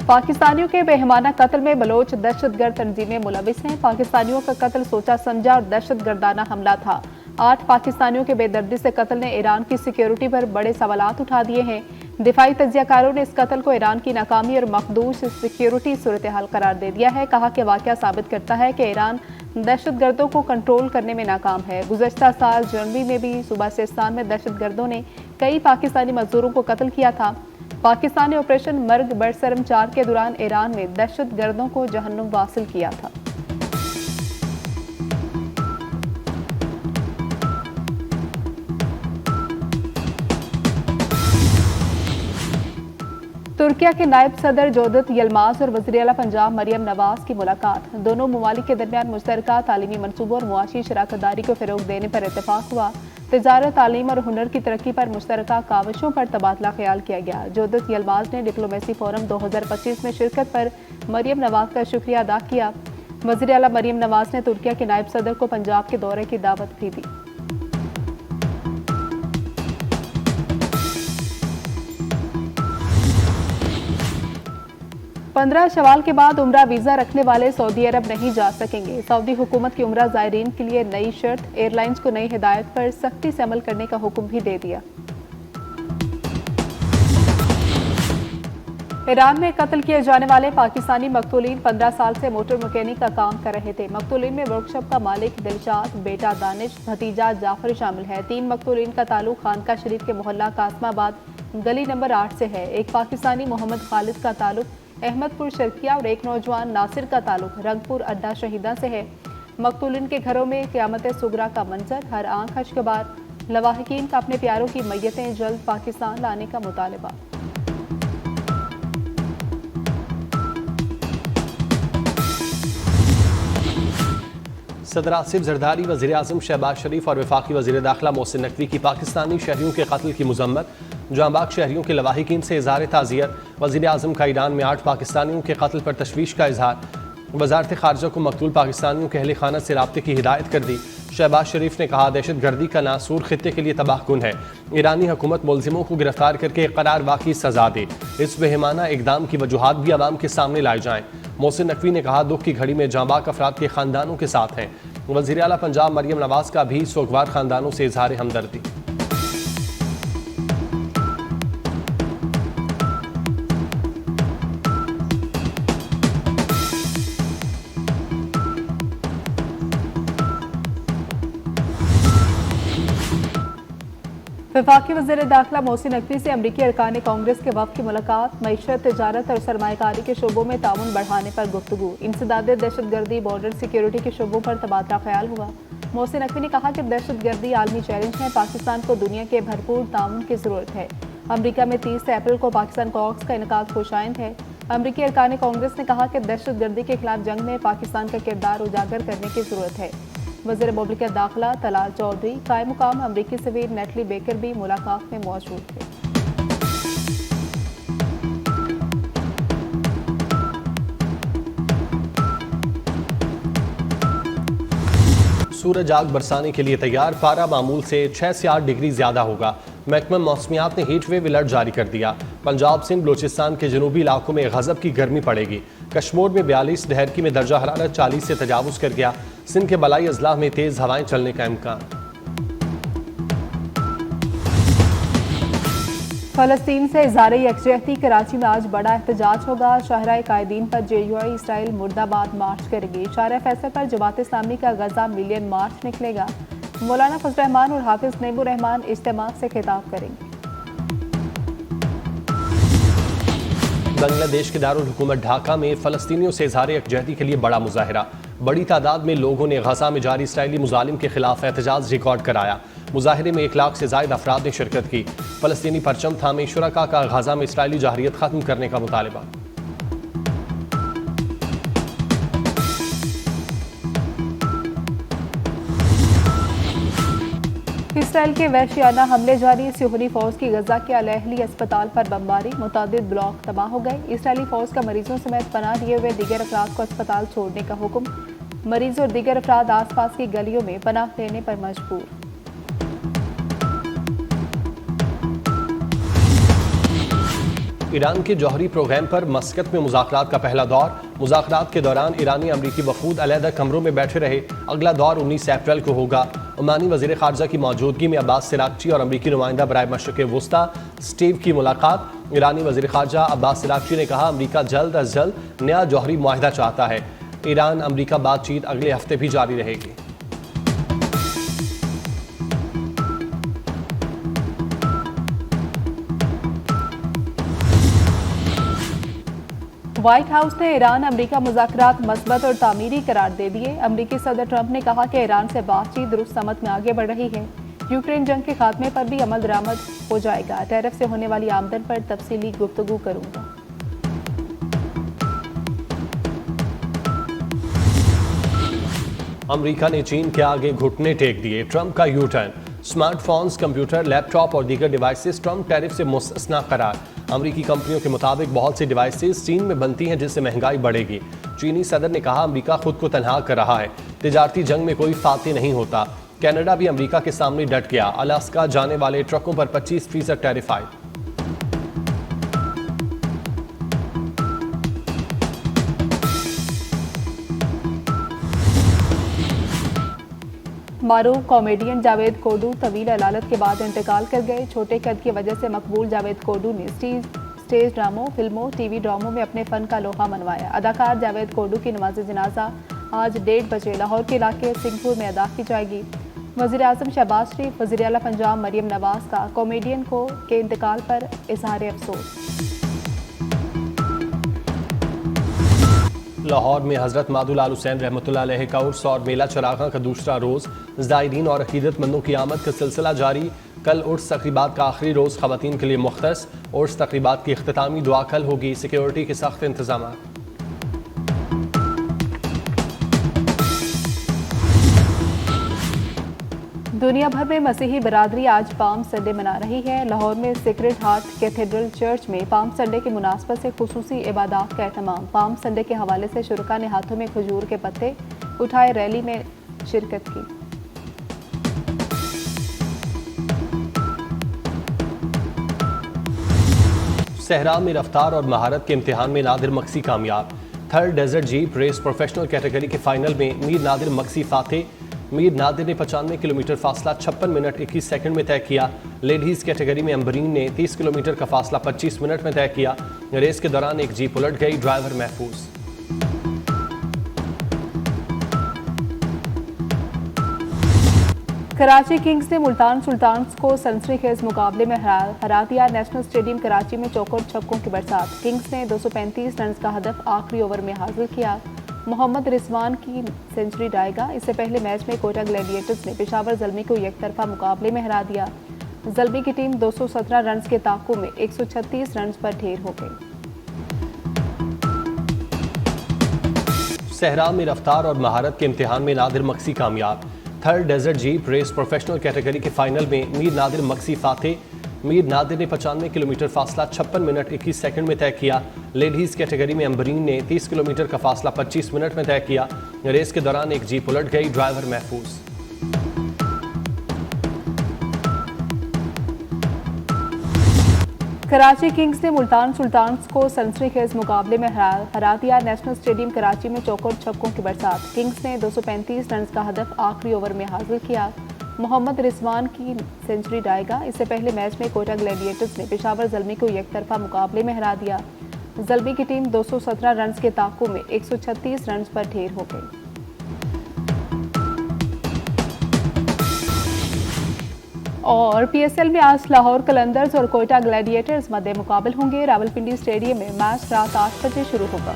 पाकिस्तानियों के बेहमाना कत्ल में बलोच दहशतगर्द तंजीमें मुलविस हैं। पाकिस्तानियों का कत्ल सोचा समझा और दहशतगर्दाना हमला था। 8 पाकिस्तानियों के बेदर्दी से कत्ल ने ईरान की सिक्योरिटी पर बड़े सवालात उठा दिए हैं। दिफाई तज्जियाकारों ने इस कत्ल को ईरान की नाकामी और मखदूश सिक्योरिटी सूरत हाल करार दे दिया है। कहा कि वाक़या साबित करता है कि ईरान दहशतगर्दों को कंट्रोल करने में नाकाम है। गुज़श्ता साल जनवरी में भी सूबा सिस्तान में दहशतगर्दों ने कई पाकिस्तानी मजदूरों को कत्ल किया था। पाकिस्तान ने ऑपरेशन मर्ग बरसरम 4 के दौरान ईरान में दहशतगर्दों को जहन्नुम वासिल किया था। तुर्किया के नायब सदर जोदत यलमाज और वज़ीर आला पंजाब मरियम नवाज की मुलाकात। दोनों ममालिक के दरमियान मुश्तरका तालीमी मनसूबों और मुआशी शराकतदारी को फ़रोग़ देने पर इत्तेफाक हुआ। तिजारत, तालीम और हुनर की तरक्की पर मुश्तरका काविशों पर तबादला ख्याल किया गया। जोदत यलमाज ने डिप्लोमेसी फोरम 2025 में शिरकत पर मरियम नवाज का शुक्रिया अदा किया। वज़ीर आला मरियम नवाज ने तुर्किया के नायब सदर को पंजाब के दौरे की दावत भी दी। 15 शवाल के बाद उम्रा वीज़ा रखने वाले सऊदी अरब नहीं जा सकेंगे। सऊदी हुकूमत की उम्रा ज़ायरीन के लिए नई शर्त, एयरलाइंस को नई हिदायत पर सख्ती से अमल करने का हुक्म भी दे दिया। ईरान में कत्ल किए जाने वाले पाकिस्तानी मकतूलीन 15 साल से मोटर मैकेनिक का काम कर रहे थे। मकतूलीन में वर्कशॉप का मालिक दिलशाद, बेटा दानिश, भतीजा जाफर शामिल है। 3 मकतूलीन का ताल्लुक खानका शरीफ के मोहल्ला कासमाबाद गली नंबर 8 से है। एक पाकिस्तानी मोहम्मद खालिद का ताल्लुक अहमदपुर शर्किया और एक नौजवान नासिर का ताल्लुक रंगपुर अड्डा शहीदा से है। मकतूलिन के घरों में क़यामत सुगरा का मंजर, हर आंख अश्कबार। लवाहिकीन का अपने प्यारों की मैयतें जल्द पाकिस्तान लाने का मुतालबा। सदर आसिफ जरदारी, वज़ीर आज़म शहबाज शरीफ और वफाकी वज़ीर दाखिला मोहसिन नकवी की पाकिस्तानी शहरियों के कत्ल की मज़म्मत। जांबाग शहरियों के लवाहिकीन से इज़हार ताज़ियत। वज़ीर आज़म का ईरान में 8 पाकिस्तानियों के कत्ल पर तशवीश का इजहार। वज़ारत ख़ारजा को मकतूल पाकिस्तानियों के अहले खाना से राब्ते की हिदायत कर दी। शहबाज शरीफ ने कहा, दहशत गर्दी का नासूर खित्ते के लिए तबाहकुन है। ईरानी हुकूमत मुलजिमों को गिरफ्तार करके करार वाक़ई सज़ा दे। इस बेहमाना इक़दाम की वजूहात भी आवाम के सामने लाई जाएँ। मोहसिन नकवी ने कहा, दुख की घड़ी में जांबाग अफराद के ख़ानदानों के साथ हैं। वज़ीर आला पंजाब मरियम नवाज का भी सोगवार ख़ानदानों से इजहार हमदर्दी। वफाकी वज़ीर दाखिला मोहसिन नकवी से अमरीकी अरकान कांग्रेस के वफ़द की मुलाकात। मईशत, तिजारत और सरमायाकारी के शोबों में ताउन बढ़ाने पर गुफ्तगू। इंसदाद दहशतगर्दी, बॉर्डर सिक्योरिटी के शोबों पर तबादला ख्याल हुआ। मोहसिन नकवी ने कहा कि दहशतगर्दी आलमी चैलेंज है, पाकिस्तान को दुनिया के भरपूर ताउन की ज़रूरत है। अमरीका में 30 अप्रैल को पाकिस्तान कॉक्स का इनेकाद खुशाइंद है। अमरीकी अरकान कांग्रेस ने कहा कि दहशतगर्दी के खिलाफ जंग में पाकिस्तान का किरदार उजागर करने की ज़रूरत है। वज़ीर मुमलिकत दाखिला तलाल चौधरी, कायम मुकाम अमरीकी सफ़ीर नेटली बेकर भी मुलाकात में मौजूद थे। सूरज आग बरसाने के लिए तैयार। पारा मामूल से 6 से 8 डिग्री ज़्यादा होगा। महकमा मौसमियात ने हीट वेव अलर्ट जारी कर दिया। पंजाब, सिंध, बलूचिस्तान के जनूबी इलाकों में गज़ब की गर्मी पड़ेगी। कश्मीर में 42, डहरकी में दर्जा हरारत 40 से तजावुज़ कर गया। सिंध के बलाई अजला में तेज़ हवाएं चलने का इम्कान। फ़लस्तीन से इज़हार यकजहती। कराची में आज बड़ा एहतजाज होगा। शाहराए कायदीन पर JUI इसराइल मुर्दाबाद मार्च करेगी। शाहराए फैसल पर जमात इस्लामी का गजा मिलियन मार्च निकलेगा। मौलाना फजल रहमान और हाफिज नईमुर रहमान इज्तिमा से खिताब करेंगे। बांग्लादेश के दारुल हुकूमत ढाका में फ़लस्तीनियों से इज़हार यकजहती के लिए बड़ा मुजाहिरा। बड़ी तादाद में लोगों ने गजा में जारी इसराइली मुजालिम के खिलाफ एहतजाज रिकॉर्ड कराया। मुजाहिरे में 1 लाख से ज़ायद अफराद ने शिरकत की। फ़लस्तीनी परचम थामे शुरका का गजा में इसराइली जहरियत ख़त्म करने का मुतालबा। इसराइल के वहशियाना हमले जारी। सियोनी फौज की गजा के अल अहली अस्पताल पर बमबारी, मुतादिद ब्लॉक तबाह हो गए। इसराइली फौज का मरीजों समेत पनाह लिए हुए दीगर अफराद को अस्पताल छोड़ने का हुक्म। मरीज और दीगर अफराद आस पास की गलियों में पनाह लेने पर मजबूर। ایران کے جوہری پروگرام پر مسقط میں مذاکرات کا پہلا دور. مذاکرات کے دوران ایرانی امریکی وفود علیحدہ کمروں میں بیٹھے رہے. اگلا دور 19 اپریل کو ہوگا. عمانی وزیر خارجہ کی موجودگی میں عباس سراغچی اور امریکی نمائندہ برائے مشرق وسطی اسٹیو کی ملاقات. ایرانی وزیر خارجہ عباس سراغچی نے کہا امریکہ جلد از جلد نیا جوہری معاہدہ چاہتا ہے. ایران امریکہ بات چیت اگلے ہفتے بھی جاری رہے گی. وائٹ ہاؤس نے ایران امریکہ مذاکرات مثبت اور تعمیری قرار دے دیے. امریکی صدر ٹرمپ نے کہا کہ ایران سے بات چیت درست سمت میں آگے بڑھ رہی ہے. یوکرین جنگ کے خاتمے پر بھی عمل درآمد ہو جائے گا. ٹیرف سے ہونے والی آمدن پر تفصیلی گفتگو کروں گا. امریکہ نے چین کے آگے گھٹنے ٹیک دیے. ٹرمپ کا U turn. Smart phones, computer, laptop اور دیگر ڈیوائسز ٹرمپ ٹیرف سے مستثنی قرار. امریکی کمپنیوں کے مطابق بہت سی ڈیوائسز چین میں بنتی ہیں جس سے مہنگائی بڑھے گی. چینی صدر نے کہا امریکہ خود کو تنہا کر رہا ہے. تجارتی جنگ میں کوئی فاتح نہیں ہوتا. کینیڈا بھی امریکہ کے سامنے ڈٹ گیا. الاسکا جانے والے ٹرکوں پر 25% ٹیرف عائد. معروف کامیڈین جاوید کوڈو طویل علالت کے بعد انتقال کر گئے. چھوٹے قد کی وجہ سے مقبول جاوید کوڈو نے سٹیج ڈراموں، فلموں، ٹی وی ڈراموں میں اپنے فن کا لوہا منوایا. اداکار جاوید کوڈو کی نماز جنازہ آج 1:30 بجے لاہور کے علاقے سنگھ پور میں ادا کی جائے گی. وزیر اعظم شہباز شریف، وزیر اعلیٰ پنجاب مریم نواز کا کامیڈین کے انتقال پر اظہار افسوس. لاہور میں حضرت مادو آل حسین رحمۃ اللہ علیہ کا عرس اور میلہ چراغاں کا دوسرا روز. زائرین اور عقیدت مندوں کی آمد کا سلسلہ جاری. کل عرس تقریبات کا آخری روز خواتین کے لیے مختص. عرس تقریبات کی اختتامی دعا کل ہوگی. سیکیورٹی کے سخت انتظامات. دنیا بھر میں مسیحی برادری آج پام سنڈے منا رہی ہے. لاہور میں سیکرڈ ہارٹ کیتھیڈرل چرچ میں پام سنڈے کی مناسبت سے خصوصی عبادات کا اہتمام. پام سنڈے کے حوالے سے شرکاء نے ہاتھوں میں کھجور کے پتے اٹھائے ریلی میں شرکت کی. صحرا میں رفتار اور مہارت کے امتحان میں نادر مکسی کامیاب. Third desert jeep race professional category کے فائنل میں میر نادر مکسی فاتح. میر نادر نے 95 کلومیٹر فاصلہ 56 منٹ 21 سیکنڈ میں طے کیا. لیڈیز کیٹیگری میں امبرین نے 30 کلومیٹر کا فاصلہ 25 منٹ میں طے کیا. ریس کے دوران ایک جیپ الٹ گئی. ڈرائیور محفوظ. کراچی کنگز نے ملتان سلطانز کو سنسنی خیز مقابلے میں ہرا دیا. نیشنل اسٹیڈیم کراچی میں چوکور چھکوں کی برسات. کنگز نے 235 رنز کا ہدف آخری اوور میں حاصل کیا. محمد رضوان کی سنچری ڈائے گا. اس سے پہلے میچ میں کوئٹہ گلیڈیٹرز نے پشاور زلمی کو یک طرفہ مقابلے میں ہرا دیا. زلمی کی ٹیم 217 رنز کے تعاقب میں 136 رنز پر ڈھیر ہو گئی. صحرا میں رفتار اور مہارت کے امتحان میں نادر مکسی کامیاب. Third desert jeep race professional category کے فائنل میں میر نادر مکسی فاتح. میر نادر نے 95 کلومیٹر فاصلہ 56 منٹ 21 سیکنڈ میں طے کیا. لیڈیز کیٹیگری میں امبرین نے 30 کلومیٹر کا فاصلہ 25 منٹ میں طے کیا. ریس کے دوران ایک جیپ الٹ گئی. ڈرائیور محفوظ. کراچی کنگز نے ملتان سلطانز کو سنسنی خیز مقابلے میں ہرا دیا. نیشنل اسٹیڈیم کراچی میں چوکور چھکوں کی برسات. کنگز نے 235 رنز کا ہدف آخری اوور میں حاصل کیا. محمد رضوان کی سنچری ڈائے گا. اس سے پہلے میچ میں کوئٹہ گلیڈیٹرز نے پشاور زلمی کو یک طرفہ مقابلے میں ہرا دیا. زلمی کی ٹیم 217 رنز کے تعاقب میں 136 رنز پر ڈھیر ہو گئی. اور پی ایس ایل میں آج لاہور قلندرز اور کوئٹہ گلیڈیٹرز مد مقابل ہوں گے. راولپنڈی اسٹیڈیم میں میچ رات 8 بجے شروع ہوگا.